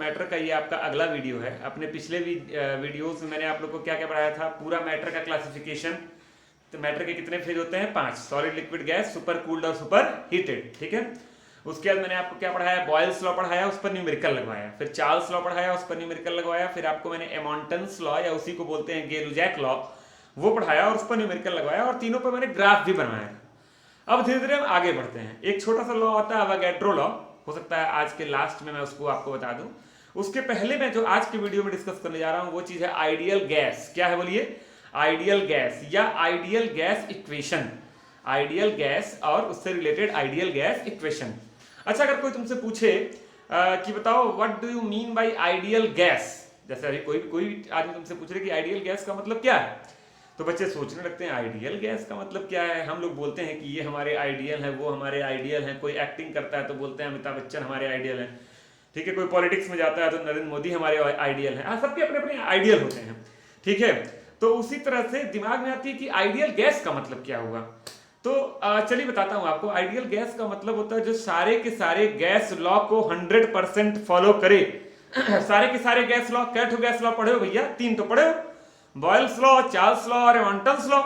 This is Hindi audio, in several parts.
मैटर का ये आपका अगला वीडियो है। अपने पिछले वीडियोस में मैंने आप लोग को क्या क्या पढ़ाया था, पूरा मैटर का क्लासिफिकेशन। तो मैटर के कितने फेज होते हैं, 5, solid, liquid, gas, super cooled और सुपर हीटेड, ठीक है। उसके बाद मैंने आपको क्या पढ़ाया, बॉयल्स लॉ पढ़ाया, उस पर न्यूमेरिकल लगवाया। फिर चार्ल्स लॉ पढ़ाया, उस पर न्यूमेरिकल लगवाया। फिर आपको मैंने एमॉन्टन्स लॉ या उसी को बोलते हैं गे-लुजैक लॉ, वो पढ़ाया और उस पर न्यूमेरिकल लगवाया, और तीनों पर मैंने ग्राफ भी बनवाया। अब धीरे धीरे हम आगे बढ़ते हैं। एक छोटा सा लॉ आता है अवोगाड्रो लॉ, हो सकता है आज के लास्ट में मैं उसको आपको बता दूं। उसके पहले मैं जो आज के वीडियो में डिस्कस करने जा रहा हूं वो चीज है आइडियल गैस। क्या है बोलिए, आइडियल गैस या ideal gas equation. Ideal gas और उससे रिलेटेड आइडियल गैस इक्वेशन। अच्छा, अगर कोई तुमसे पूछे कि बताओ what do you mean by ideal gas, जैसे अभी कोई आदमी तुमसे पूछ रहे कि आइडियल गैस का मतलब क्या है, तो बच्चे सोचने लगते हैं आइडियल गैस का मतलब क्या है। हम लोग बोलते हैं कि ये हमारे आइडियल है, वो हमारे आइडियल है। कोई एक्टिंग करता है तो बोलते हैं अमिताभ बच्चन हमारे आइडियल है, ठीक है। कोई पॉलिटिक्स में जाता है तो नरेंद्र मोदी हमारे आइडियल है। सबके अपने अपने आइडियल होते हैं, ठीक है। तो उसी तरह से दिमाग में आती है कि आइडियल गैस का मतलब क्या होगा। तो चलिए बताता हूं आपको। आइडियल गैस का मतलब होता है जो सारे के सारे गैस लॉ को 100% फॉलो करे। सारे के सारे गैस लॉ, क्या ठो गैस लॉ पढ़े हो भैया, 3 तो पढ़े हो, बॉयल्स लॉ, चार्ल्स लॉ और एमॉन्टन्स लॉ।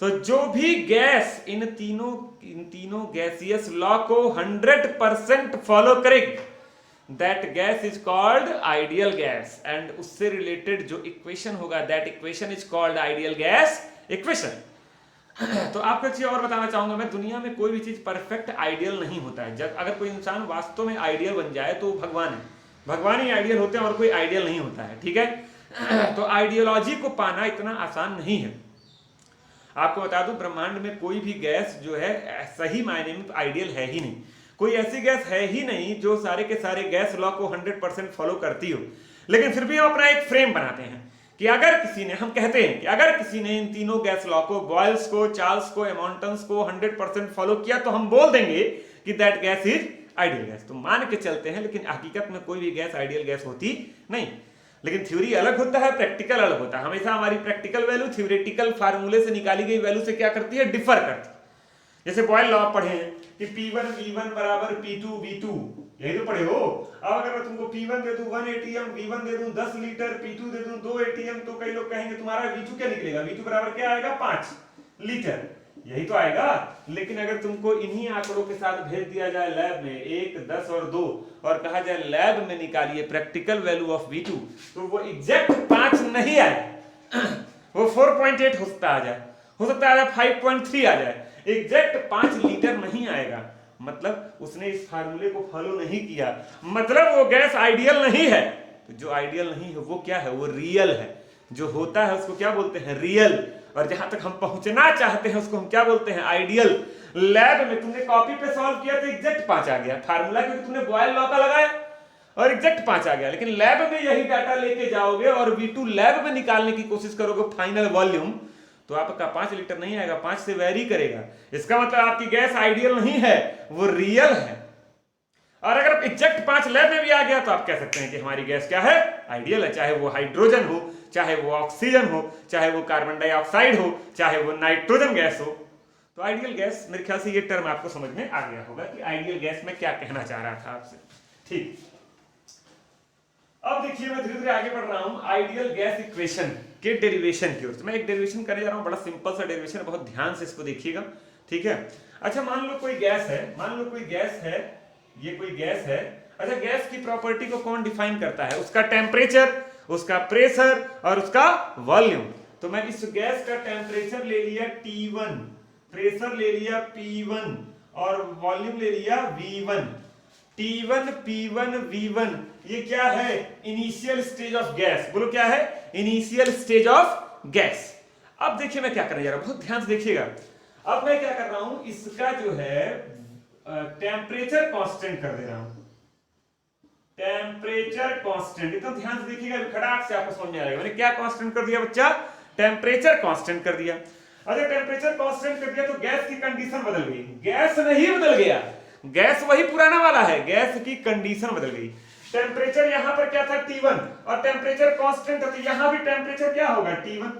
तो जो भी गैस इन तीनों गैसियस लॉ को 100% फॉलो करेगी, that gas is called ideal gas. And उससे रिलेटेड जो इक्वेशन होगा, that equation is called ideal gas equation. तो आपको एक चीज और बताना चाहूंगा मैं, दुनिया में कोई भी चीज परफेक्ट आइडियल नहीं होता है। जब अगर कोई इंसान वास्तव में आइडियल बन जाए तो भगवान है, भगवान ही आइडियल होते हैं और कोई आइडियल नहीं होता है, ठीक है। तो आइडियोलॉजी को पाना इतना आसान नहीं है। आपको बता दूं, ब्रह्मांड में कोई भी गैस जो है सही मायने में आइडियल है ही नहीं। कोई ऐसी गैस है ही नहीं जो सारे के सारे गैस लॉ को 100% फॉलो करती हो। लेकिन फिर भी हम अपना एक फ्रेम बनाते हैं कि अगर किसी ने, हम कहते हैं कि अगर किसी ने इन तीनों गैस लॉ को, बॉयल्स को, चार्ल्स को, एमॉन्टन्स को 100% फॉलो किया तो हम बोल देंगे कि that gas is ideal gas. तो मान के चलते हैं, लेकिन हकीकत में कोई भी गैस आइडियल गैस होती नहीं। लेकिन थ्योरी अलग होता है, प्रैक्टिकल अलग होता है। हमेशा हमारी प्रैक्टिकल वैल्यू थ्योरेटिकल फार्मूले से निकाली गई वैल्यू से क्या करती है, डिफर करती है। जैसे बॉयल लॉ पढ़े हैं कि P1 V1 बराबर P2 V2, यही तो पढ़े हो। अब अगर मैं तुमको P1 दे दूं 1 ATM, V1 दे दूं 10 लीटर, P2 दे दूं 2 ATM, तो कई लोग कहेंगे तुम्हारा V2 क्या निकलेगा, V2 बराबर क्या आएगा, 5 लीटर, यही तो आएगा। लेकिन अगर तुमको इन्हीं आंकड़ों के साथ भेज दिया जाए लैब में 1, 10 और 2 और कहा जाए लैब में निकालिए प्रैक्टिकल वैल्यू ऑफ V2, तो वो एग्जैक्ट 5 नहीं आए, वो 4.8 हो सकता है 5.3 आ जाए, एग्जैक्ट 5 लीटर नहीं आएगा। मतलब उसने इस फार्मूले को फॉलो नहीं किया, मतलब वो गैस आइडियल नहीं है। तो जो आइडियल नहीं है वो क्या है, वो रियल है। जो होता है उसको क्या बोलते हैं, रियल। और जहां तक हम पहुंचना चाहते हैं उसको हम क्या बोलते हैं, आइडियल। लैब में तुमने कॉपी पे सॉल्व किया तो एग्जैक्ट 5 आ गया फार्मूला, क्योंकि तुमने बॉयल लॉ का लगाया और एग्जैक्ट 5 आ गया। लेकिन लैब में यही डाटा लेके जाओगे और V2 लैब में निकालने की कोशिश करोगे फाइनल वॉल्यूम, तो आपका 5 लीटर नहीं आएगा, 5 से वेरी करेगा। इसका मतलब आपकी गैस आइडियल नहीं है, वो रियल है। और अगर एग्जैक्ट 5 लैब में भी आ गया तो आप कह सकते हैं कि हमारी गैस क्या है, आइडियल है। चाहे वो हाइड्रोजन हो, चाहे वो ऑक्सीजन हो, चाहे वो कार्बन डाइऑक्साइड हो, चाहे वो नाइट्रोजन गैस हो। तो आइडियल गैस, मेरे ख्याल से ये टर्म आपको समझ में आ गया होगा कि आइडियल गैस में क्या कहना चाह रहा था आपसे, ठीक। अब देखिए मैं धीरे धीरे आगे बढ़ रहा हूं आइडियल गैस इक्वेशन के डेरिवेशन की ओर। तो मैं एक डेरिवेशन करने जा रहा हूं, बड़ा सिंपल सा डेरिवेशन, बहुत ध्यान से इसको देखिएगा, ठीक है। अच्छा, मान लो कोई गैस है, ये कोई गैस है। अच्छा, गैस की प्रॉपर्टी को कौन डिफाइन करता है, उसका टेम्परेचर, उसका प्रेशर और उसका वॉल्यूम। तो मैं इस गैस का टेम्परेचर ले लिया T1, प्रेशर ले लिया P1 और वॉल्यूम ले लिया V1। T1 P1 V1 ये क्या है, इनिशियल स्टेज ऑफ गैस। बोलो क्या है, इनिशियल स्टेज ऑफ गैस। अब देखिए मैं क्या करने जा रहा हूं, बहुत ध्यान से देखिएगा। अब मैं क्या कर रहा हूं, इसका जो है टेम्परेचर कांस्टेंट कर दे रहा हूं, टेम्परेचर कांस्टेंट। एकदम ध्यान से देखिएगा, खड़ाक से आपको समझ में आएगा। मैंने क्या कांस्टेंट कर दिया बच्चा, टेम्परेचर कांस्टेंट कर दिया। अगर टेम्परेचर कांस्टेंट कर दिया तो गैस की कंडीशन बदल गई, गैस नहीं बदल गया, गैस वही पुराना वाला है, गैस की कंडीशन बदल गई। टेम्परेचर यहां पर क्या था T1 और टेम्परेचर कांस्टेंट है, तो यहां भी टेम्परेचर क्या होगा T1,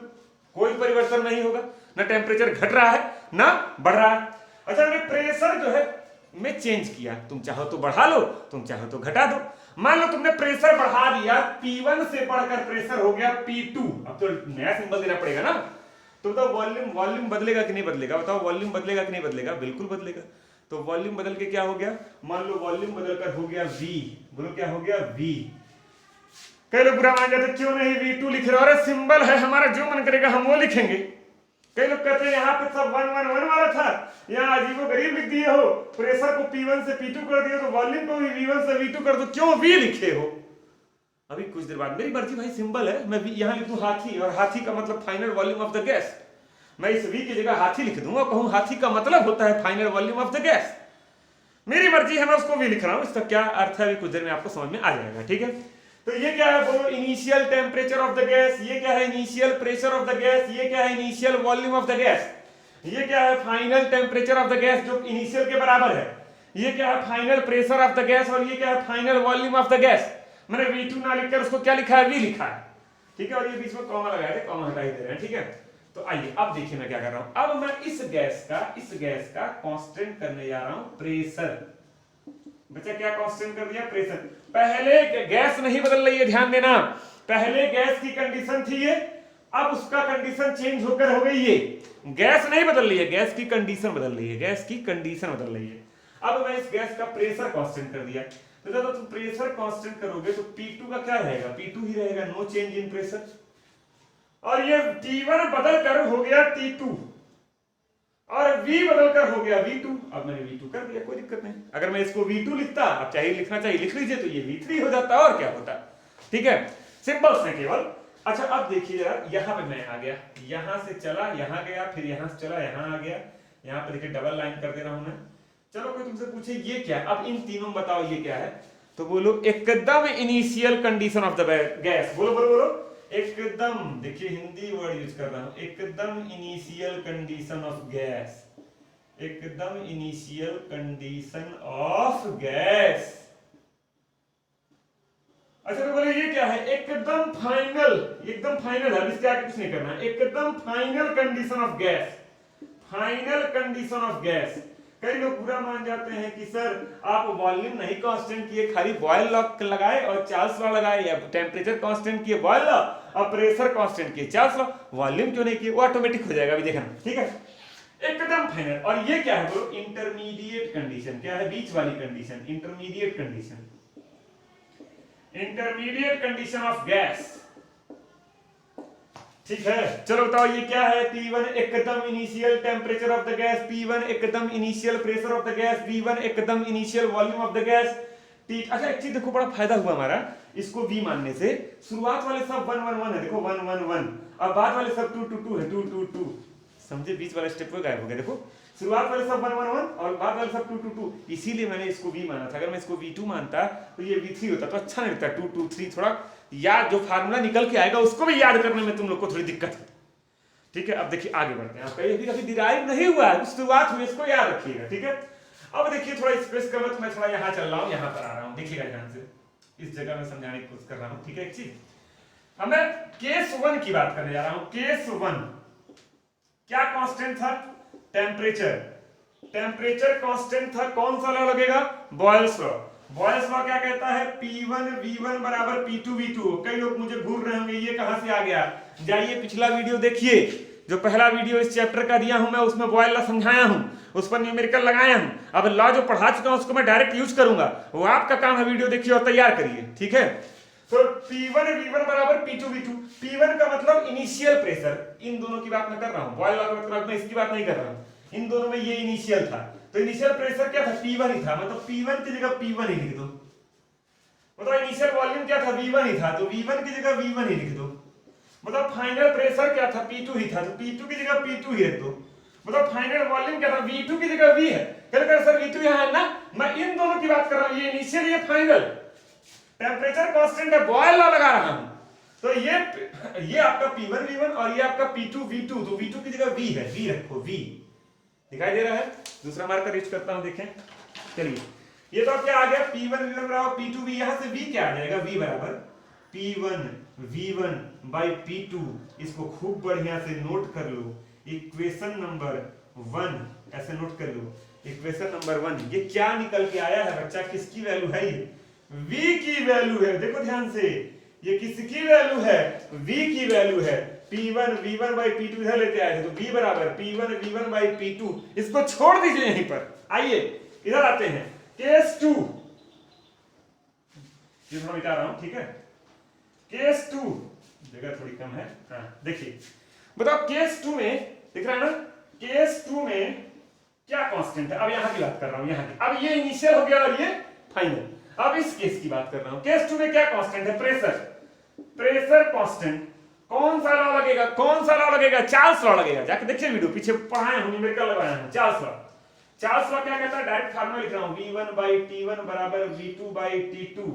कोई परिवर्तन नहीं होगा, ना टेम्परेचर घट रहा है ना बढ़ रहा है। अच्छा, मैंने प्रेशर जो है में चेंज किया, तुम चाहो तो बढ़ा लो, तुम चाहो तो घटा दो। मान लो तुमने प्रेशर बढ़ा दिया, P1 से बढ़कर प्रेशर हो गया P2, अब तो नया सिंबल देना पड़ेगा ना। तो बताओ वॉल्यूम बदलेगा कि नहीं बदलेगा? बताओ वॉल्यूम बदलेगा कि नहीं बदलेगा? बिल्कुल बदलेगा। तो वॉल्यूम बदल के क्या हो गया? मान लो वॉल्यूम बदलकर हो गया V, बोलो क्या हो गया? V। कई लोग बुरा मान जाते, क्यों नहीं V2 लिख रहे हो? अरे सिंबल है हमारा, जो मन करेगा हम वो लिखेंगे। कई लोग कहते हैं यहाँ पे सब 111 वाला था, यहाँ अजीबो गरीब लिख दिए हो, प्रेशर को P1 से P2 कर दिए, तो वॉल्यूम को भी V1 से V2 कर दो, क्यों V लिखे हो? अभी कुछ देर बाद मेरी मर्जी भाई, सिंबल है, मैं यहाँ लिखूं हाथी, और हाथी का मतलब final volume of the gas, मैं इस V की जगह हाथी लिख दूंगा, कहूं हाथी का मतलब होता है final volume of the gas. मेरी मर्जी है, मैं उसको V लिख रहा हूं, इसका क्या अर्थ है अभी कुछ देर में आपको समझ में आ जाएगा, ठीक है। तो ये क्या है बोलो? Initial temperature of the gas. ये क्या है? Initial pressure of the gas. ये क्या है? Initial volume of the gas. ये क्या है? Final temperature of the gas, जो इनिशियल के बराबर है। ये क्या है? Final pressure of the gas. और ये क्या है? Final volume of the gas. मैंने V2 ना लिखकर उसको क्या लिखा है? V लिखा है, ठीक है। और ये बीच में कॉमा लगाए थे, कॉमा हटा ही दे रहे हैं, ठीक है। तो आइए अब देखिए मैं क्या कर रहा हूं। अब मैं इस गैस का कांस्टेंट करने जा रहा हूं प्रेशर। बच्चा क्या कांस्टेंट कर दिया? प्रेशर। पहले गैस नहीं बदल रही है, ध्यान देना। पहले गैस की कंडीशन थी ये, अब उसका कंडीशन चेंज होकर हो गई ये। गैस नहीं बदल रही है, गैस की कंडीशन बदल रही है, गैस की कंडीशन बदल रही है। अब मैं इस गैस का प्रेशर कांस्टेंट कर दिया। तो जब तुम प्रेशर कांस्टेंट करोगे तो P2 का क्या रहेगा? P2 ही रहेगा, नो चेंज इन प्रेशर। और ये T1 बदल कर हो गया T2, और V बदलकर हो गया V2। अब मैंने V2 कर दिया, कोई दिक्कत नहीं। अगर मैं इसको V2 लिखता, अब चाहिए लिखना चाहिए लिख लीजिए, तो ये V3 हो जाता, और क्या होता, ठीक है। सिंपल्स है केवल। अच्छा अब देखिए जरा, यहां पे मैं आ गया, यहां से चला यहां गया, फिर यहां से चला यहां आ गया, यहां पे देखिए डबल लाइन कर दे रहा हूं मैं। चलो कोई तुमसे पूछे ये क्या है, अब इन तीनों बताओ ये क्या है, तो बोलो एकदम initial condition of the gas. बोलो बोलो बोलो, एकदम, देखिए हिंदी वर्ड यूज कर रहा हूं, एकदम इनिशियल कंडीशन ऑफ गैस, एकदम इनिशियल कंडीशन ऑफ गैस। अच्छा तो बोले ये क्या है? एकदम फाइनल, एकदम फाइनल है, इसके आगे कुछ नहीं करना है, एकदम final condition of gas, final condition of gas. कई लोग बुरा मान जाते हैं कि सर आप वॉल्यूम नहीं कांस्टेंट किए, खाली बॉयल लॉ लगाए और चार्ल्स लॉ लगाए, या टेम्परेचर कांस्टेंट किए बॉयल लॉ, और प्रेशर कांस्टेंट किए चार्ल्स लॉ, वॉल्यूम क्यों नहीं किए? वो ऑटोमेटिक हो जाएगा, अभी देखना, ठीक है। एकदम फाइनल। और ये क्या है बोलो? Intermediate condition. क्या है? बीच वाली condition, intermediate condition, intermediate condition of gas, ठीक है। चलो बताओ ये क्या है? P1 एकदम initial temperature of the gas, P1 एकदम initial pressure of the gas, V1 एकदम initial volume of the gas. अच्छा एक चीज देखो, बड़ा फायदा हुआ हमारा इसको V मानने से। शुरुआत वाले सब 1 1 1 है, देखो 1 1 1, और बाद वाले सब 2 2 2 है, 2 2 2, समझे? बीच वाला स्टेप को गायब हो गया, देखो शुरुआत वाले सब 1 1 1 और बाद वाले सब 2 2 2, इसीलिए मैंने इसको V माना था। अगर मैं इसको V2 मानता तो ये V3 होता, तो अच्छा नहीं लगता। 2 2 3 थोड़ा याद, जो फार्मूला निकल के आएगा उसको भी याद करने में तुम लोग को थोड़ी दिक्कत है, ठीक है। अब देखिए आगे बढ़ते हैं। आपका ये भी कभी डिराइव नहीं हुआ है, शुरुआत हुई, इसको याद रखिएगा, ठीक है। अब देखिए थोड़ा स्पेस का मत, मैं थोड़ा यहाँ चल रहा हूँ, यहाँ पर आ रहा हूँ, देखिएगा ध्यान से, इस जगह में समझाने की कोशिश कर रहा हूँ, ठीक है। एक चीज हमें केस 1 की बात करने जा रहा हूँ। केस 1 क्या कांस्टेंट था? टेम्परेचर, टेम्परेचर कांस्टेंट था। कौन सा लॉ लगेगा? Boyle's law. बॉयल्स लॉ क्या कहता है? P1 V1 बराबर P2 V2। कई लोग मुझे घूर रहे होंगे ये कहां से आ गया, जाइए पिछला वीडियो देखिए, जो पहला वीडियो इस चैप्टर का दिया हूं मैं, उसमें बॉयल लॉ समझाया हूं, उस पर न्यूमेरिकल लगाया हूं। अब लॉ जो पढ़ा चुका हूं उसको मैं डायरेक्ट यूज करूंगा, वो आपका काम है, वीडियो देखिए और तैयार करिए, ठीक है। तो P1 V1 बराबर P2 V2। P1 का मतलब इनिशियल प्रेशर, इन दोनों की बात मैं कर रहा हूं, बॉयल लॉ का मतलब मैं इसकी बात नहीं कर रहा हूं, इन दोनों में ये इनिशियल था, तो इनिशियल प्रेशर क्या था? P1 ही था, मतलब P1 की जगह P1 ही लिख दो। मतलब इनिशियल वॉल्यूम क्या था? V1 ही था, तो V1 की जगह V1 ही लिख दो। मतलब फाइनल प्रेशर क्या था? P2 ही था, तो P2 की जगह P2 ही रख दो। मतलब फाइनल वॉल्यूम क्या था? V2 की जगह V है। कहते सर V2 यहां है ना, मैं इन दोनों की बात कर रहा हूं, ये इनिशियल ये फाइनल। टेम्परेचर कांस्टेंट है, बॉयल लॉ लगा रहा हूं, तो ये आपका P1 V1 और ये आपका P2 V2, तो V2 की जगह V है, V रखो, V दिखाई दे रहा है। दूसरा मार्कर यूज करता हूं, देखें, चलिए ये तो क्या आ गया? P1 V1 बराबर P2 V, यहां से V क्या आ जाएगा? V बराबर P1 V1 बाई P2। इसको खूब बढ़िया से नोट कर लो, इक्वेशन नंबर 1 ऐसे नोट कर लो, इक्वेशन नंबर 1। ये क्या निकल के आया है बच्चा? किसकी वैल्यू है ये? V की वैल्यू है, देखो ध्यान से, ये किसकी वैल्यू है, V की वैल्यू है। P1 V1 बाई P2 इधर लेते आए थे, तो V बराबर P1 V1 बाई P2, इसको छोड़ दीजिए यहीं पर। आइए इधर आते हैं, केस 2, मैं मिटा रहा हूं, ठीक है। केस 2 जगह थोड़ी कम है, हाँ देखिए, बताओ केस 2 में दिख रहा है ना, केस 2 में क्या कांस्टेंट है। अब यहां की बात कर रहा हूं, यहां की, अब ये इनिशियल हो गया और ये फाइनल। अब इस केस की बात कर रहा हूं, केस 2 में क्या कांस्टेंट है, प्रेशर, प्रेशर कांस्टेंट। कौन सा लॉ लगेगा, कौन सा लॉ लगेगा, चार्ल्स लॉ लगेगा। जाके देखिए वीडियो, पीछे पढ़ाए हूं, न्यूमेरिकल लगाया हूं, चार्ल्स लॉ। चार्ल्स लॉ क्या कहता है, डायरेक्ट फार्मूला लिख रहा हूं, V1 बाई T1 बराबर V2 बाई T2,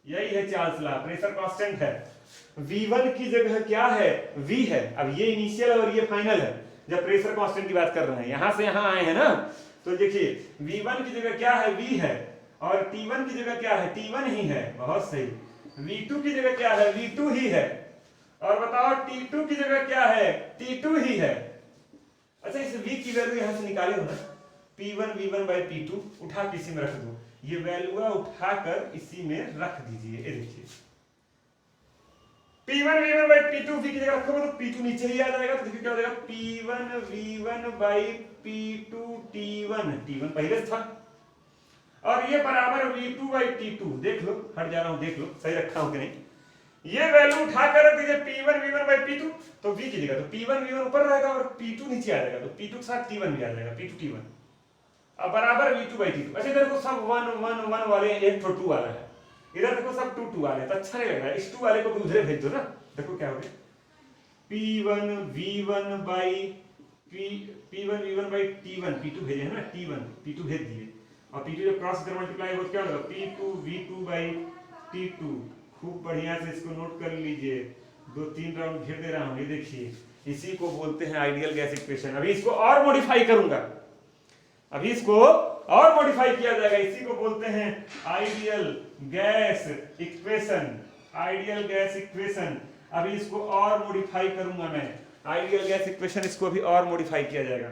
यही है चार्ल्स लॉ। प्रेशर कांस्टेंट है, V1 की जगह क्या है, V है। अब ये इनिशियल और ये फाइनल है, जब प्रेशर कांस्टेंट की बात कर रहे हैं, यहां से यहां आए हैं ना, तो देखिए V1 की जगह क्या है, V है, और T1 की जगह क्या है, T1 ही है, बहुत सही। V2 की जगह क्या है, V2 ही है, और बताओ T2 की जगह क्या है, T2 ही है। अच्छा, इस V की वैल्यू यहां से निकाले हो ना, P1 V1 बाई P2, उठा के इसी में रख दो, ये वैल्यू उठाकर इसी में रख दीजिए। ये देखिए P1 V1 by P2 V की जगह रखोगे तो P2 नीचे ही आ जाएगा, तो देखिए क्या हो जाएगा, P1 V1 by P2 T1, T1 पहले था, और ये बराबर V2 बाई T2। देख लो, हट जा रहा हूं, देख लो सही रखा हूं कि नहीं। ये वैल्यू उठाकर रख दीजिए P1 V1 बाई P2, तो V की जगह तो P1 V1 ऊपर रहेगा और P2 नीचे आ जाएगा, तो P2 के साथ T1 भी आ जाएगा, P2 T1, अब बराबर V2 बाई T2। अच्छा देखो, सब 1 1 1 वाले, एक तो 2 वाला है, इधर देखो सब 2 2 वाले, तो अच्छा नहीं लग रहा है, इस 2 वाले को भी उधर भेज दो ना। देखो क्या हो गया, P1 V1 by P1 V1 by T1, P2 भेजे है ना, T1 P2 भेज दिए, और P2 जब क्रॉस कर मल्टीप्लाई हो तो क्या होगा, P2 V2 बाई T2। खूब बढ़िया से इसको नोट कर लीजिए, 2-3 राउंड घेर दे रहा हूं, ये देखिए, इसी को बोलते हैं आइडियल गैस इक्वेशन। अभी इसको और मॉडिफाई करूंगा, अभी इसको और मॉडिफाई किया जाएगा, इसी को बोलते हैं ideal gas equation, ideal gas equation. अभी इसको और मॉडिफाई करूंगा मैं, आइडियल गैस इक्वेशन, इसको भी और मॉडिफाई किया जाएगा।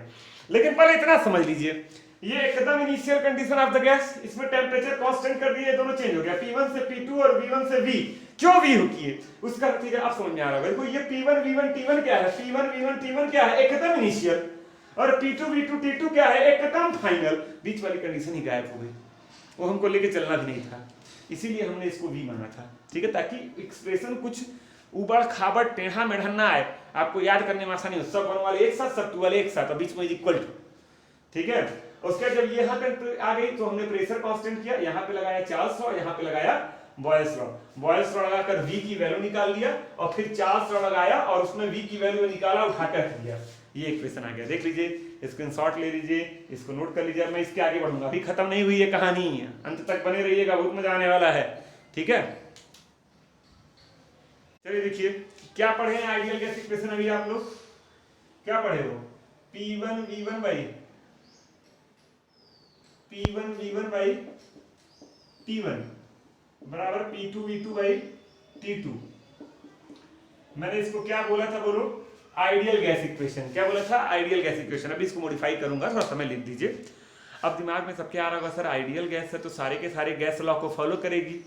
लेकिन पहले इतना समझ लीजिए, ये एकदम initial condition of the gas, इसमें टेंपरेचर कांस्टेंट कर दिए, दोनों चेंज हो गया, P1 से P2 और V1 से V। क्यों V हो किए, उसका नतीजा आप समझ में आ रहा होगा। देखो ये P1 V1 T1 क्या है, P1 V1 T1 क्या है, एकदम इनिशियल, और P2 V2 T2 क्या है, एकदम फाइनल। बीच वाली कंडीशन ही गायब हो गई, वो हमको लेके चलना भी नहीं था, इसीलिए हमने इसको V माना था, ठीक है, ताकि एक्सप्रेशन कुछ उबड़ खाबड़ टेढ़ा मेढ़ा ना आए, आपको याद करने में आसानी हो। सब वन वाले एक साथ, सब टू वाले एक साथ, और बीच में इक्वल टू, ठीक है। उसके बाद जब यहाँ पे आ गई तो हमने प्रेशर कांस्टेंट किया, यहाँ पे लगाया चार्ल्स लॉ, यहाँ पे लगाया बॉयल्स लॉ। बॉयल्स लॉ लगाकर V की वैल्यू निकाल लिया, और फिर चार्ल्स लॉ लगाया और उसमें V की वैल्यू निकाला, उठाकर रख दिया, ये इक्वेशन आ गया। देख लीजिए, स्क्रीनशॉट ले लीजिए, इसको नोट कर लीजिए। मैं इसके आगे बढ़ूंगा, अभी खत्म नहीं हुई है कहानी, अंत तक बने रहिएगा, बहुत मजा आने वाला है, ठीक है। चलिए देखिए क्या पढ़े हैं आइडियल गैस इक्वेशन, अभी आप लोग क्या पढ़े हो, P1 V1 बाई T1 बराबर P2 V2 बाई T2। मैंने इसको क्या बोला था, बोलो, आइडियल गैस इक्वेशन। क्या बोला था, आइडियल गैस इक्वेशन। अभी इसको मॉडिफाई करूंगा, थोड़ा समय लिख दीजिए। अब दिमाग में सबके आ रहा होगा, सर आइडियल गैस है तो सारे के सारे गैस लॉ को फॉलो करेगी,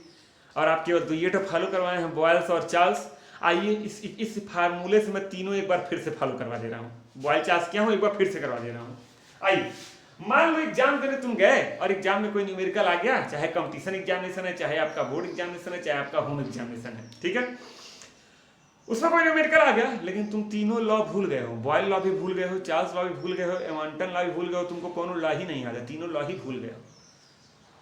और आप केवल तो ये तो फॉलो करवाए हैं, बॉयल्स और चार्ल्स। आइए इस फार्मूले से मैं तीनों एक बार फिर से फॉलो करवा दे रहा हूँ, बॉयल चार्ल्स क्या हूँ एक बार फिर से करवा दे रहा हूँ। आइए मान लो एग्जाम देने तुम गए, और एग्जाम में कोई न्यूमेरिकल आ गया, चाहे कंपटीशन एग्जामिनेशन है, चाहे आपका बोर्ड एग्जामिनेशन है, चाहे आपका होम एग्जामिनेशन है, ठीक है, उसमें कोई न्यूमेरिकल आ गया, लेकिन तुम तीनों लॉ भूल गए हो, बॉयल लॉ भी भूल गए हो, चार्ल्स लॉ भी भूल गए हो, एमॉन्टन लॉ भी भूल गए हो, तुमको कोनो लॉ ही नहीं आता, तीनों लॉ ही भूल गए हो।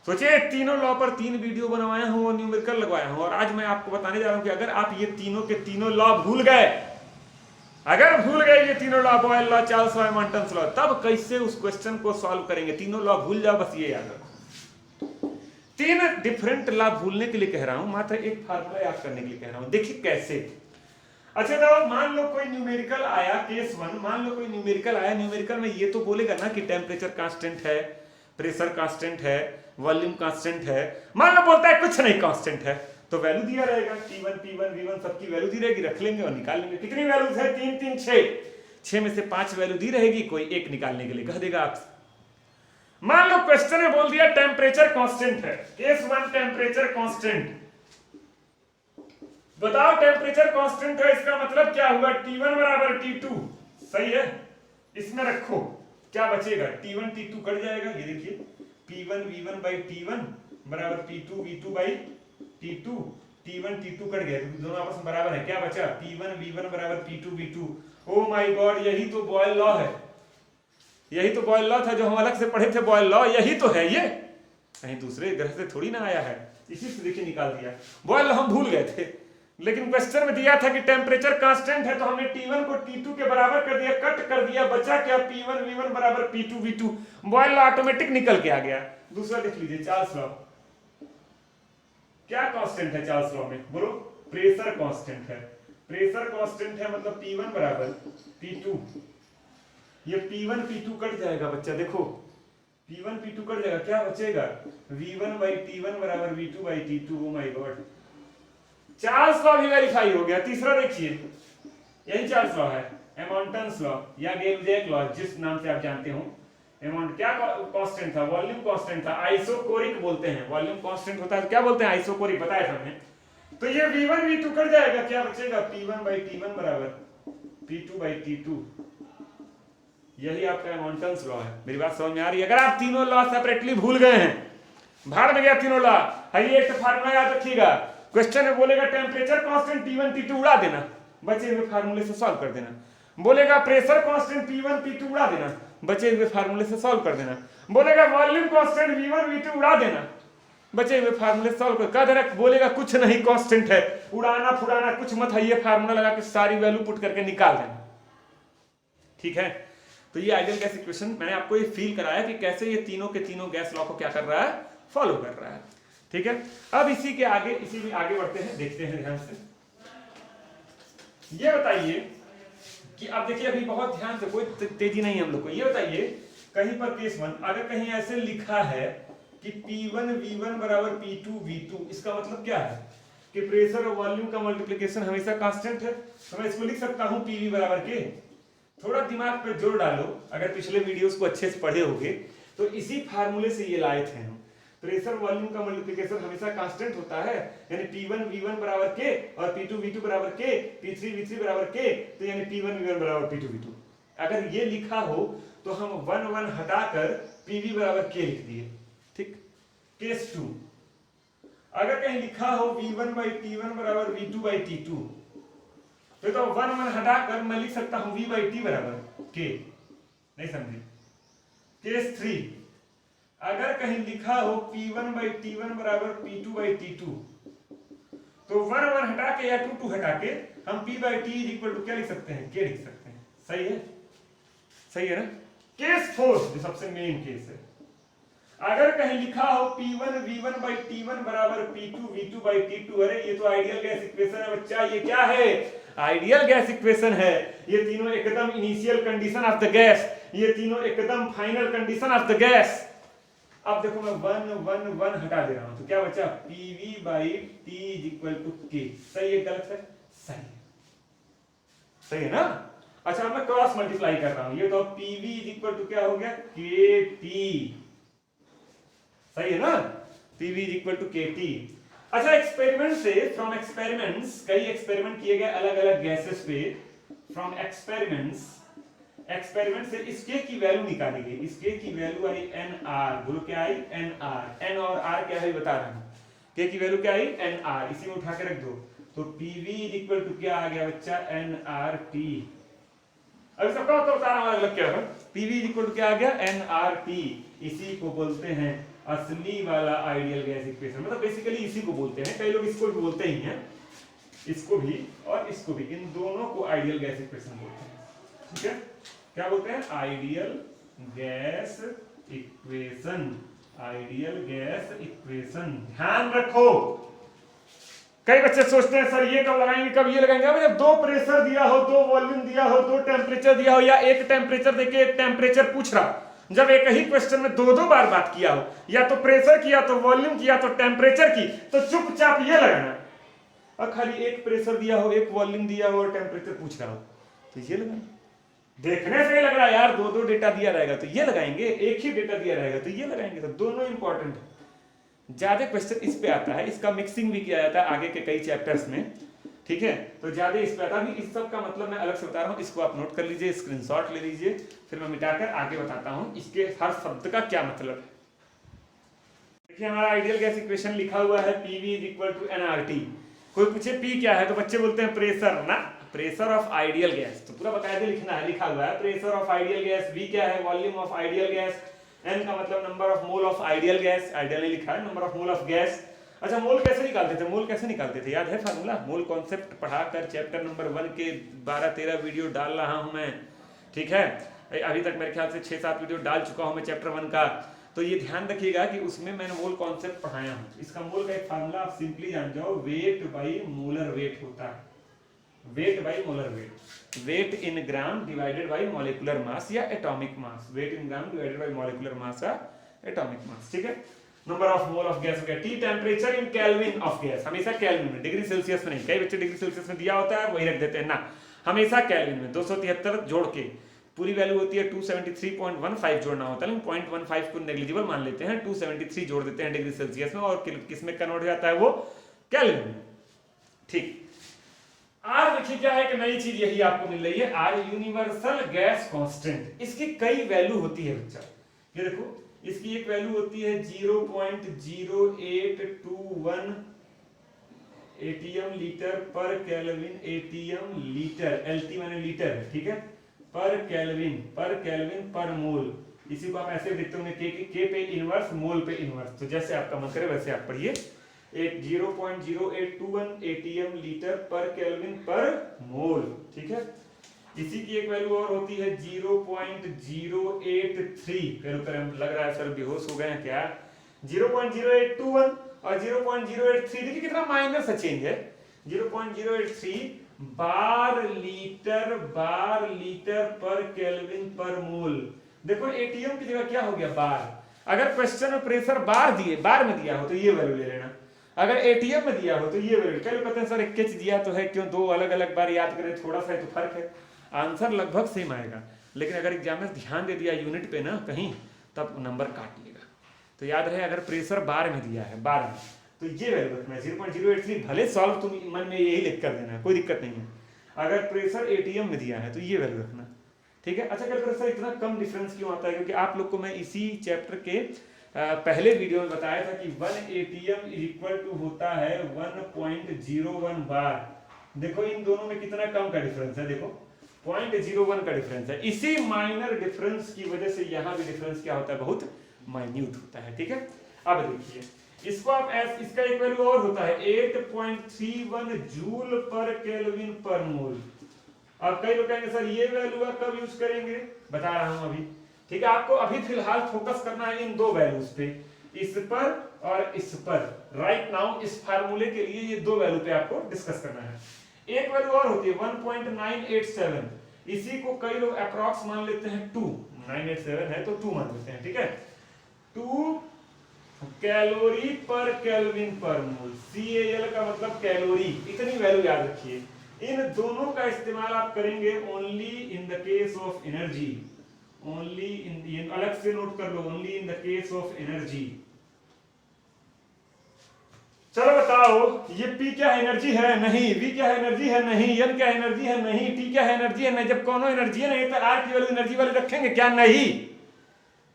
सोचिए, तीनों लॉ पर 3 वीडियो बनवाया हूं और न्यूमेरिकल लगवाया हूं, और आज मैं आपको बताने जा रहा हूं कि अगर आप ये तीनों के तीनों लॉ भूल गए, अगर भूल गए ये तीनों law, Boyle law, Charles law, Amontons law, तब कैसे उस क्वेश्चन को सॉल्व करेंगे। तीनों लॉ भूल जाओ, बस ये याद रखो। 3 डिफरेंट लॉ भूलने के लिए कह रहा हूं, मात्र एक फार्मूला याद करने के लिए कह रहा हूं। देखिए कैसे। अच्छा तो मान लो कोई न्यूमेरिकल आया, केस 1, मान लो कोई न्यूमेरिकल आया, न्यूमेरिकल में ये तो बोलेगा ना कि टेम्परेचर कांस्टेंट है, प्रेशर कांस्टेंट है, वॉल्यूम कांस्टेंट है। मान लो बोलता है कुछ नहीं कांस्टेंट है, तो वैल्यू दिया रहेगा, T1 P1 V1 सबकी वैल्यू दी रहेगी, रख लेंगे और निकाल लेंगे। कितनी वैल्यूज है, 3 3 6 में से 5 वैल्यू दी रहेगी, कोई एक निकालने के लिए कह देगा आपसे। मान लो क्वेश्चन में बोल दिया टेम्परेचर कांस्टेंट है, केस 1 टेम्परेचर कांस्टेंट। बताओ टेम्परेचर कांस्टेंट है, इसका मतलब क्या हुआ, T1 बराबर T2, सही है। इसमें रखो क्या बचेगा, T1 T2 कट जाएगा, ये देखिए P1 V1 बाई T1 बराबर P2 V2 by T2, T1 T2 cut गया क्योंकि दोनों आपस में बराबर है, क्या बचा P1 V1 बराबर P2 V2। Oh my God, यही तो बॉयल लॉ है, यही तो बॉयल लॉ था जो हम अलग से पढ़े थे, बॉयल लॉ यही तो है, ये कहीं दूसरे ग्रह से थोड़ी ना आया है, इसी से देखिए निकाल दिया। बॉयल लॉ हम भूल गए थे, लेकिन क्वेश्चन में दिया था कि टेम्परेचर कांस्टेंट है, तो हमने T1 को T2 के बराबर कर दिया, कट कर दिया, बचा क्या P1 V1 बराबर P2 V2, boil law automatic निकल के आ गया। दूसरा देख लीजिए चार्ल्स लॉ, क्या कांस्टेंट है चार्ल्स लॉ में, बोलो प्रेशर कांस्टेंट है, प्रेशर कांस्टेंट है मतलब P1 बराबर P2, ये P1 P2 कट जाएगा बच्चा, देखो P1 P2 कट जाएगा, क्या बचेगा V1 बाई T1 बराबर V2 by T2। Oh my God, Charles law भी वेरीफाई हो गया। तीसरा देखिए, यही चार्ल्स लॉ है, एमॉन्टन्स लॉ या गेल-जैक लॉ, जिस नाम से आप जानते हो। एमॉन्ट क्या कांस्टेंट था, वॉल्यूम कांस्टेंट था, आइसोकोरिक बोलते हैं, वॉल्यूम कांस्टेंट होता है तो क्या बोलते हैं, आइसोकोरिक, बताया था हमने। तो ये V1 V2 कट जाएगा, क्या बचेगा P1 बाई T1 बराबर P2 बाई T2, यही आपका एमॉन्टन्स लॉ है। मेरी बात समझ में आ रही है? अगर आप तीनों लॉ सेपरेटली भूल गए हैं, भाड़ में गया तीनों लॉ, ये एक फार्मूला याद रखिएगा, क्वेश्चन में बोलेगा टेम्परेचर कांस्टेंट T1 T2 उड़ा देना, बचे हुए फार्मूले से सॉल्व कर देना। बोलेगा प्रेशर कांस्टेंट P1 P2 उड़ा देना, बचे हुए फार्मूले से सॉल्व कर देना। बोलेगा वॉल्यूम कांस्टेंट V1 V2 उड़ा देना, बचे हुए फार्मूले से सॉल्व कर देना। बोलेगा कुछ नहीं कांस्टेंट है, उड़ाना फुड़ाना कुछ मत है, ये फार्मूला लगा के सारी वैल्यू पुट करके निकाल देना, ठीक है। तो ये आइडियल गैस इक्वेशन मैंने आपको ये फील कराया कि कैसे ये तीनों के तीनों गैस लॉ को क्या कर रहा है, फॉलो कर रहा है, ठीक है। अब इसी में आगे बढ़ते हैं, देखते हैं ध्यान से। ये बताइए कि अब देखिए अभी बहुत ध्यान से, कोई तेजी नहीं है हम लोग को। ये बताइए कहीं पर केस 1 अगर कहीं ऐसे लिखा है कि P1 V1 बराबर P2 V2, इसका मतलब क्या है कि प्रेशर और वॉल्यूम का मल्टीप्लिकेशन हमेशा कांस्टेंट है, तो मैं इसको लिख सकता हूं PV बराबर के। थोड़ा दिमाग पे जोर डालो, अगर पिछले वीडियोस को अच्छे से पढ़े होगे तो इसी फार्मूले से ये लाए थे हम। प्रेशर वॉल्यूम का मल्टीप्लिकेशन हमेशा कांस्टेंट होता है, यानी P1 V1 बराबर के और P2 V2 बराबर के, P3 V3 बराबर के, तो यानी P1 V1 बराबर P2 V2। अगर ये लिखा हो तो हम 1 1 हटाकर PV बराबर के लिख दिए, ठीक। केस 2 अगर कहीं लिखा हो V1 बाई T1 बराबर V2 बाई T2, तो 1 1 हटाकर मैं लिख सकता हूं V बाई T बराबर के, नहीं समझे। केस 3 अगर कहीं लिखा हो P1 बाई T1 बराबर P2 बाई T2, तो 1 1 हटा के या 2 2 हटा के हम P by T equal to क्या लिख सकते हैं, के लिख सकते हैं, सही है, सही है ना। केस 4 जो सबसे मेन केस है, अगर कहीं लिखा हो P1 V1 बाई T1 बराबर P2 V2 बाई T2, अरे ये तो आइडियल गैस इक्वेशन है बच्चा, ये क्या है, आइडियल गैस इक्वेशन है। ये तीनों एकदम initial condition of the gas, ये तीनों एकदम final condition of the gas. अब देखो मैं 1 1 1 हटा दे रहा हूं, तो क्या बचा PV by T equal to के, सही है गलत है, सही है, सही है ना। अच्छा मैं क्रॉस मल्टीप्लाई कर रहा हूं, ये तो PV इक्वल टू क्या हो गया KT, सही है ना, PV इक्वल टू KT। अच्छा एक्सपेरिमेंट से, फ्रॉम एक्सपेरिमेंट्स, कई एक्सपेरिमेंट किए गए अलग अलग गैसेस पे, फ्रॉम एक्सपेरिमेंट्स, एक्सपेरिमेंट से इस K की वैल्यू निकाली गई, इस K की वैल्यू आई NR, बोलो क्या आई NR, N और R क्या है बता रहा हूं, K की वैल्यू क्या आई NR, इसी में उठा के रख दो, तो PV इक्वल टू क्या आ गया बच्चा NRT। अभी सबका मतलब बता रहा हूं अलग क्या है, PV इक्वल टू क्या आ गया NRT, इसी को बोलते हैं असली वाला आइडियल गैस इक्वेशन, मतलब बेसिकली इसी को बोलते हैं, कई लोग इसको भी बोलते ही हैं, इसको भी और इसको भी, इन दोनों को आइडियल गैस इक्वेशन बोलते हैं, ठीक है। क्या बोलते हैं, ideal gas equation, ideal gas equation. ध्यान रखो, कई बच्चे सोचते हैं सर ये कब लगाएंगे, कब ये लगाएंगे। अब जब दो प्रेशर दिया हो, दो वॉल्यूम दिया हो, दो टेम्परेचर दिया हो, या एक टेम्परेचर देके एक टेम्परेचर पूछ रहा, जब एक ही क्वेश्चन में दो दो बार बात किया हो, या तो प्रेशर किया तो वॉल्यूम किया तो टेम्परेचर की, तो चुपचाप ये लगाना। और खाली एक प्रेशर दिया हो, एक वॉल्यूम दिया हो और टेम्परेचर पूछ रहा हो, तो ये लगाना, देखने से ही लग रहा है यार, दो दो डेटा दिया रहेगा तो ये लगाएंगे, एक ही डेटा दिया रहेगा तो ये लगाएंगे, तो दोनों इंपॉर्टेंट है। ज्यादा क्वेश्चन इस पे आता है, इसका मिक्सिंग भी किया जाता है आगे के कई चैप्टर्स में, ठीक है, तो ज्यादा इस पे आता है। इस सब का मतलब मैं अलग से बता रहा हूँ, इसको आप नोट कर लीजिए, स्क्रीनशॉट ले लीजिए, फिर मैं मिटाकर आगे बताता हूँ इसके हर शब्द का क्या मतलब है। देखिए हमारा आइडियल गैस इक्वेशन लिखा हुआ है, PV is equal to NRT. कोई पूछे पी क्या है तो बच्चे बोलते हैं प्रेशर ना, प्रेशर ऑफ आइडियल गैस, तो पूरा बकायदे लिखना है, लिखा हुआ है pressure of ideal gas. V क्या है, volume of ideal gas. N का मतलब number of mole of ideal gas, ideal नहीं लिखा है, number of mole of gas. अच्छा मोल कैसे निकालते थे, मोल कैसे निकालते थे, याद है फार्मूला? मोल कॉन्सेप्ट पढ़ाकर चैप्टर नंबर 1 के 12-13 वीडियो डाल रहा हूं मैं, ठीक है, अभी तक मेरे ख्याल से 6-7 वीडियो डाल चुका हूं मैं चैप्टर 1 का। तो ये ध्यान रखिएगा कि उसमें मैंने मोल कॉन्सेप्ट पढ़ाया हूं। इसका मोल का एक फार्मूला आप सिंपली जान जाओ, वेट बाई मोलर वेट होता है, weight by molar weight, weight in gram divided by molecular mass या atomic mass, weight in gram divided by molecular mass या एटॉमिक मास, ठीक है। Number of mole of gas हो गया। T temperature in kelvin of gas, हमेशा केल्विन में, डिग्री सेल्सियस में नहीं, कई बच्चे डिग्री सेल्सियस में दिया होता है वही रख देते हैं ना, हमेशा केल्विन में। 273 जोड़ के पूरी वैल्यू होती है 273.15 जोड़ना होता है, लेकिन 0.15 को नेग्लिजिबल मान लेते हैं, 273 जोड़ देते हैं डिग्री सेल्सियस में, और किस में कन्वर्ट हो जाता है वो, केल्विन में, ठीक। आर देखिए क्या है कि नई चीज यही आपको मिल रही है, आर यूनिवर्सल गैस कांस्टेंट। इसकी कई वैल्यू होती है बच्चा, ये देखो इसकी एक वैल्यू होती है 0.0821 एटीएम लीटर पर केल्विन, एटीएम लीटर, एलटी माने लीटर है, ठीक है, पर केल्विन पर मोल। इसी को आप ऐसे देखते होंगे के पे इनवर्स, मोल पे इनवर्स, तो जैसे आपका मन करे वैसे आप पढ़िए। एक 0.0821 एटीएम लीटर पर केल्विन पर मोल, ठीक है। इसी की एक वैल्यू और होती है 0.083, लग रहा है सर बेहोश हो गए हैं क्या, 0.0821 और 0.083, देखिए कितना माइनर सा चेंज है, 0.083 बार लीटर पर केल्विन पर मोल। देखो एटीएम की जगह क्या हो गया, बार। अगर क्वेश्चन में प्रेशर बार में दिया हो तो ये वैल्यू ले लेना, अगर एटीएम में दिया हो तो ये वैल्यू। कई लोग कहते हैं सर एक कैच दिया तो है, क्यों दो अलग अलग बार याद करें, थोड़ा सा तो फर्क है, आंसर लगभग सेम आएगा, लेकिन अगर एग्जाम में ध्यान दे दिया यूनिट पे ना कहीं, तब नंबर काट लेगा। तो याद रहे अगर प्रेशर बार में दिया है, बार में, तो ये वैल्यू रखना है 0.083, भले सॉल्व तुम मन में यही लिख कर देना, कोई दिक्कत नहीं है। अगर प्रेशर एटीएम में दिया है तो ये वैल्यू रखना, ठीक है। अच्छा कैलकुलेटर सर इतना कम डिफरेंस क्यों आता है, क्योंकि आप लोग को मैं इसी चैप्टर के पहले वीडियो में बताया था कि 1 एटीएम इज इक्वल टू होता है 1.01 बार। देखो इन दोनों में कितना कम का डिफरेंस है, देखो 0.01 का डिफरेंस है। इसी माइनर डिफरेंस की वजह से यहाँ भी डिफरेंस क्या होता है, बहुत माइन्यूट होता है, ठीक है। अब देखिए इसको आप इसका एक वैल्यू और होता है 8.31 जूल पर केल्विन पर मोल। अब कई लोग कहेंगे सर ये वैल्यू आप कब यूज करेंगे, बता रहा हूं अभी, ठीक है। आपको अभी फिलहाल फोकस करना है इन दो वैल्यूज पे, इस पर और इस पर। राइट नाउ इस फार्मूले के लिए ये दो वैल्यू पे आपको डिस्कस करना है। एक वैल्यू और होती है 1.987, इसी को कई लोग अप्रॉक्स मान लेते हैं 2, 987 है तो 2 मान लेते हैं, ठीक है। 2 कैलोरी पर केल्विन पर मोल, CAL का मतलब कैलोरी, इतनी वैल्यू याद रखिए। इन दोनों का इस्तेमाल आप करेंगे only in the case of energy, only in, अलग से नोट कर लो, only in the case of energy. चलो बताओ ये P क्या एनर्जी है, नहीं, V क्या एनर्जी है, नहीं, N क्या एनर्जी है, नहीं, T क्या एनर्जी है, नहीं। जब कोनो एनर्जी है नहीं तो R की वैल्यू एनर्जी वाले रखेंगे क्या, नहीं।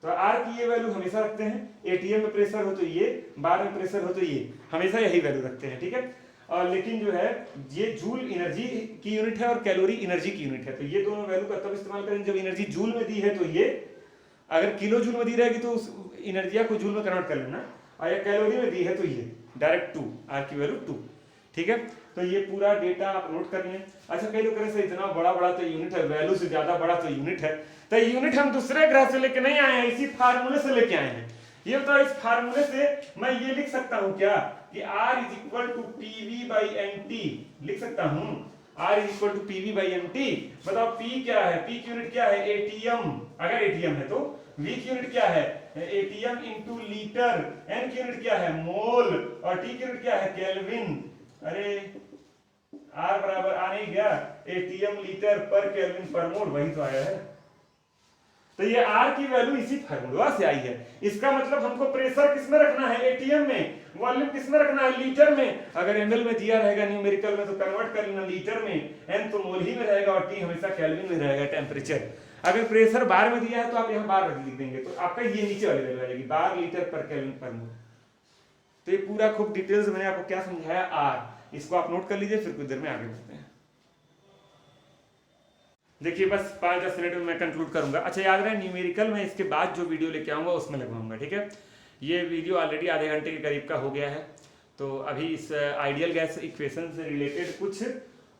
तो R की ये वैल्यू हमेशा रखते हैं, एटीएम में प्रेशर हो तो ये, बार में प्रेशर हो तो ये, हमेशा यही वैल्यू रखते हैं, ठीक है। और लेकिन जो है ये जूल एनर्जी की यूनिट है और कैलोरी एनर्जी की यूनिट है, तो ये दोनों वैल्यू का तब इस्तेमाल करेंगे जब एनर्जी जूल में दी है तो ये, अगर किलो जूल में दी रहेगी तो उस एनर्जी को जूल में कन्वर्ट कर लेना, और या कैलोरी में दी है तो ये डायरेक्ट 2, R की वैल्यू 2, ठीक है। तो ये पूरा डेटा आप नोट कर लें। अच्छा कई लोग कह रहे हैं इतना बड़ा बड़ा तो यूनिट है, वैल्यू से ज्यादा बड़ा तो यूनिट है, तो यूनिट हम दूसरे ग्रह से लेके नहीं आए हैं, इसी फार्मूले से लेके आए हैं। ये बताओ इस फार्मूले से मैं ये लिख सकता हूं क्या कि R is equal to PV/NT, लिख सकता हूं R is equal to PV/NT। बताओ P क्या है, P की यूनिट क्या है, एटीएम, अगर एटीएम है तो V की यूनिट क्या है, एटीएम इंटू लीटर, N की यूनिट क्या है, मोल, और T की यूनिट क्या है, केल्विन। अरे R बराबर आ नहीं गया ATM लीटर पर केल्विन पर मोल, वही तो आया है। तो ये R की वैल्यू इसी फार्मूला से आई है। इसका मतलब हमको प्रेशर किसमें रखना है, ATM में, वॉल्यूम किसमें रखना है, लीटर में। अगर ml में दिया रहेगा न्यूमेरिकल में तो कन्वर्ट कर लेना लीटर में, n तो मोल ही में रहेगा और T हमेशा केल्विन में रहेगा टेम्परेचर। अगर प्रेशर बार में दिया है तो आप यहाँ बार लिख देंगे, तो आपका ये नीचे वाली वैल्यू आ जाएगी, बार लीटर पर केल्विन पर मोल। तो ये पूरा खूब डिटेल्स मैंने आपको क्या समझाया, R, इसको आप नोट कर लीजिए, फिर कुछ देर में आगे बढ़ते हैं। देखिए बस 5-10 मिनट में मैं कंक्लूड करूंगा। अच्छा याद रहे न्यूमेरिकल में इसके बाद जो वीडियो लेके आऊंगा उसमें लगवाऊंगा, ठीक है। ये वीडियो ऑलरेडी आधे घंटे के करीब का हो गया है। तो अभी इस आइडियल गैस इक्वेशन से रिलेटेड कुछ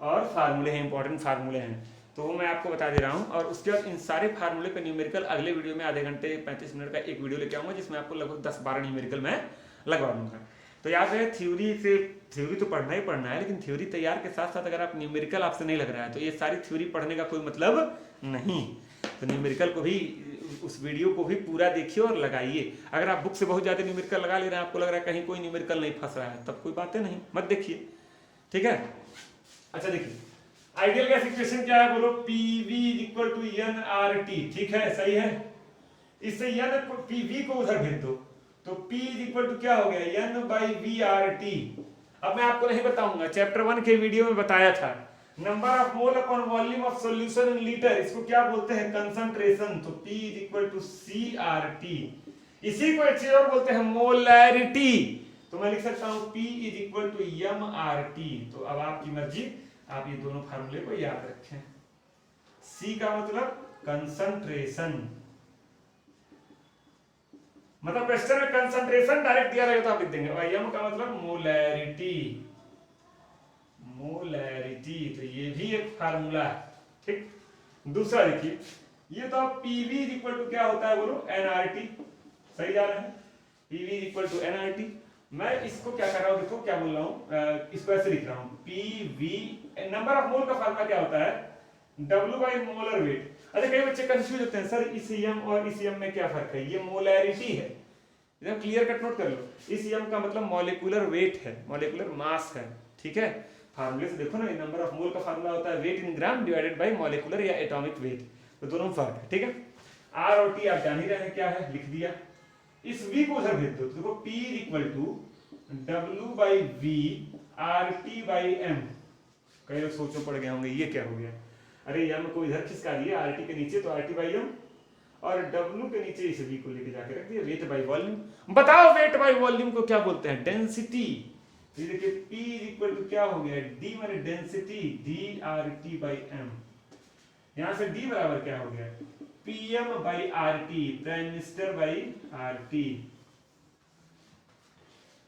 और फार्मूले हैं, इंपॉर्टेंट फार्मूले हैं, तो वो मैं आपको बता दे रहा हूँ। और उसके बाद इन सारे फार्मूले पे न्यूमेरिकल अगले वीडियो में आधे घंटे 35 मिनट का एक वीडियो लेके आऊंगा, जिसमें आपको लगभग 10-12 न्यूमेरिकल मैं लगवा दूंगा। तो याद रहे थ्योरी तो पढ़ना ही पढ़ना है, लेकिन थ्योरी तैयार के साथ साथ अगर आप न्यूमेरिकल आपसे नहीं लग रहा है तो ये सारी थ्योरी पढ़ने का कोई मतलब नहीं। तो न्यूमेरिकल को भी, उस वीडियो को भी पूरा देखिए और लगाइए। अगर आप बुक से बहुत ज्यादा न्यूमेरिकल लगा ले रहे हैं, आपको लग रहा है कहीं कोई न्यूमेरिकल नहीं फंस रहा है, तब कोई बातें नहीं, मत देखिए, ठीक है। अच्छा देखिए आइडियल गैस इक्वेशन क्या है, बोलो PV = nRT, ठीक है, सही है। इससे PV को उधर भेज दो तो P = क्या हो गया, N/VRT। अब मैं आपको नहीं बताऊंगा, चैप्टर 1 के वीडियो में बताया था, number of mole upon volume of solution in litre, इसको क्या बोलते हैं, कंसंट्रेशन। तो P = CRT। इसी को एक चीज और बोलते हैं, मोलैरिटी। तो मैं लिख सकता हूं P = mRT। तो अब आपकी मर्जी, आप ये दोनों फार्मूले को याद रखें। C का मतलब कंसंट्रेशन, मतलब क्वेश्चन में कंसंट्रेशन डायरेक्ट दिया रहेगा तो आप लिख देंगे, और m का मतलब मोलैरिटी, मोलैरिटी। तो ये भी एक फार्मूला है, ठीक। दूसरा देखिए, ये तो PV = क्या होता है, बोलो nRT, सही जा रहे हैं, PV = nRT। मैं इसको क्या कर रहा हूं, देखो क्या बोल रहा हूं, इसको ऐसे लिख रहा हूं, PV, नंबर ऑफ मोल का फार्मूला क्या होता है, W/मोलर वेट। अच्छा कई बच्चे कंफ्यूज होते हैं, सर इस m और इस m में क्या फर्क है, ये मोलैरिटी है, एकदम क्लियर कट नोट कर लो। इस m का मतलब मॉलिक्यूलर वेट है, मॉलिक्यूलर मास है, ठीक है। फार्मूले से देखो ना, नंबर ऑफ मोल का फार्मूला होता है weight in gram divided by molecular या एटॉमिक वेट, तो दोनों फर्क है, ठीक है। R और T आप जान ही रहे हैं क्या है, लिख दिया। इस V को उधर भेज दो, तो देखो P = W/V/RT/m। कई लोग सोचो पड़ गए होंगे ये क्या हो गया, अरे m को इधर खिसका दिया RT के नीचे तो RT/m, और W के नीचे इस V को लेके जाके रख दिया, वेट बाय वॉल्यूम। बताओ वेट बाय वॉल्यूम को क्या बोलते हैं, डेंसिटी। ये देखिए P = क्या हो गया, D माने डेंसिटी, DRT/m। यहां से D बराबर क्या हो गया, PM/RT, प्राइम मिनिस्टर RT।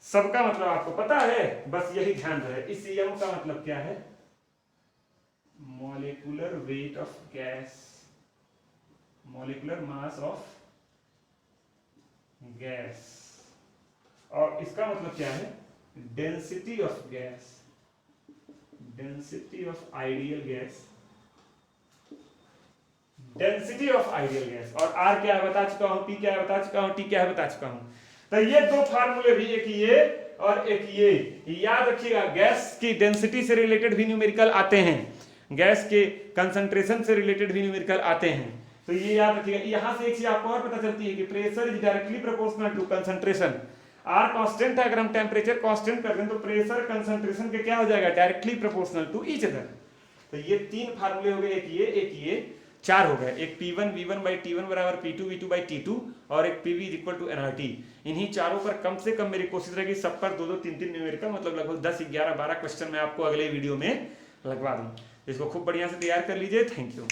सबका मतलब आपको पता है, बस यही ध्यान रहे। इस m का मतलब क्या है, molecular weight of gas, molecular mass of gas, और इसका मतलब क्या है, density of gas, density of ideal gas, density of ideal gas. और R क्या है बता चुका हूं, P क्या है बता चुका हूं, T क्या है बता चुका हूं। तो ये दो फार्मूले भी, एक ये और एक ये, याद रखिएगा। गैस की डेंसिटी से रिलेटेड भी न्यूमेरिकल आते हैं, गैस के कंसंट्रेशन से रिलेटेड भी न्यूमेरिकल आते हैं, तो ये याद रखिएगा। यहां से एक चीज आपको और पता चलती है कि pressure is directly proportional to concentration. R constant है, अगर हम टेम्परेचर कांस्टेंट कर दें तो प्रेशर कंसंट्रेशन के क्या हो जाएगा, directly proportional to each other. तो ये तीन फार्मूले हो गए, एक ये 4 हो गए, एक P1 V1/T1 = P2 V2/T2 और एक PV = nRT। इन्हीं चारों पर कम से कम मेरी कोशिश रहेगी सब पर 2-2 3-3 न्यूमेरिकल, मतलब लगभग 10 11 12 क्वेश्चन मैं आपको अगले वीडियो में लगवा दूं। इसको खूब बढ़िया से तैयार कर लीजिए। Thank you.